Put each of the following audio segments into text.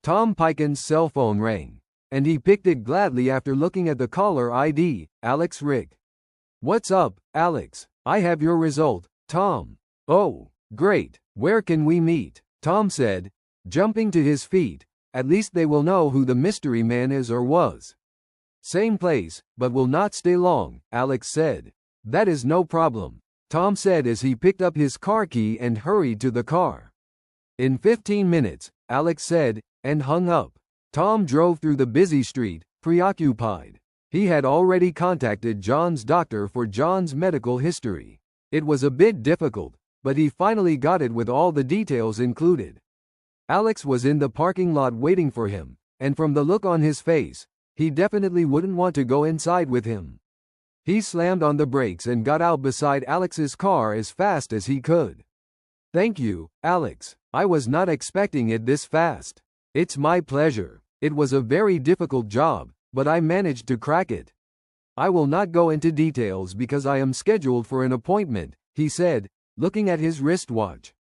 Tom Piken's cell phone rang, and he picked it gladly after looking at the caller ID, Alex Rick. "What's up, Alex? I have your result, Tom." "Oh, great. Where can we meet?" Tom said, jumping to his feet. "At least they will know who the mystery man is or was." "Same place, but will not stay long," Alex said. "That is no problem," Tom said as he picked up his car key and hurried to the car. "In 15 minutes," Alex said, and hung up. Tom drove through the busy street, preoccupied. He had already contacted John's doctor for John's medical history. It was a bit difficult, but he finally got it with all the details included. Alex was in the parking lot waiting for him, and from the look on his face, he definitely wouldn't want to go inside with him. He slammed on the brakes and got out beside Alex's car as fast as he could. "Thank you, Alex. I was not expecting it this fast." "It's my pleasure. It was a very difficult job, but I managed to crack it." "I will not go into details because I am scheduled for an appointment," he said, looking at his wristwatch.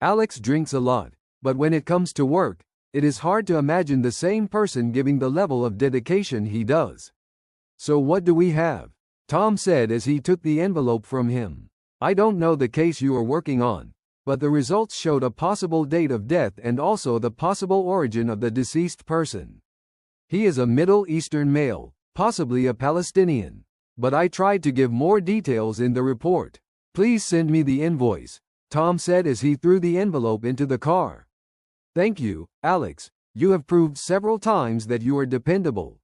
Alex drinks a lot, but when it comes to work, it is hard to imagine the same person giving the level of dedication he does. "So what do we have?" Tom said as he took the envelope from him. "I don't know the case you are working on, but the results showed a possible date of death and also the possible origin of the deceased person. He is a Middle Eastern male, possibly a Palestinian. But I tried to give more details in the report. Please send me the invoice," Tom said as he threw the envelope into the car. "Thank you, Alex. You have proved several times that you are dependable."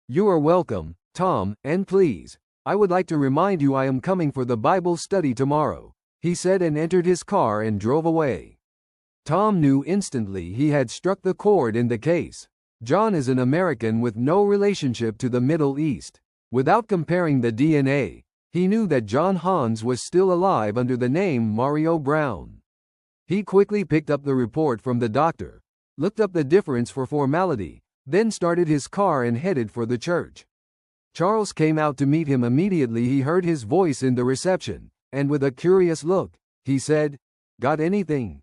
"You are welcome, Tom, and please, I would like to remind you I am coming for the Bible study tomorrow," he said and entered his car and drove away. Tom knew instantly he had struck the chord in the case. John is an American with no relationship to the Middle East. Without comparing the DNA, he knew that John Hans was still alive under the name Mario Brown. He quickly picked up the report from the doctor, looked up the difference for formality, then started his car and headed for the church. Charles came out to meet him immediately he heard his voice in the reception, and with a curious look, he said, "Got anything?"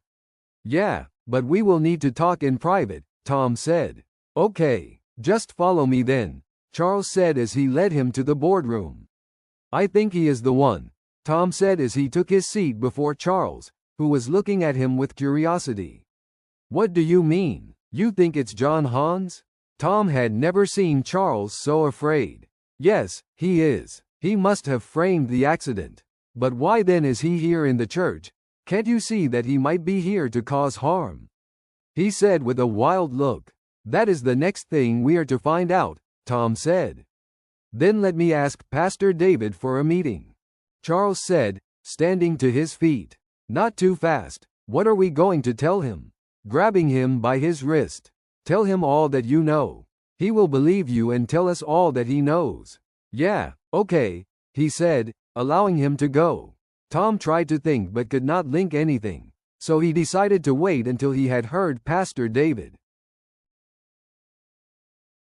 "Yeah, but we will need to talk in private," Tom said. "Okay, just follow me then," Charles said as he led him to the boardroom. "I think he is the one," Tom said as he took his seat before Charles, who was looking at him with curiosity. "What do you mean? You think it's John Hans?" Tom had never seen Charles so afraid. "Yes, he is. He must have framed the accident. But why then is he here in the church? Can't you see that he might be here to cause harm?" he said with a wild look. "That is the next thing we are to find out," Tom said. "Then let me ask Pastor David for a meeting," Charles said, standing to his feet. "Not too fast. What are we going to tell him?" Grabbing him by his wrist. "Tell him all that you know. He will believe you and tell us all that he knows." "Yeah, okay," he said, allowing him to go. Tom tried to think but could not link anything, so he decided to wait until he had heard Pastor David.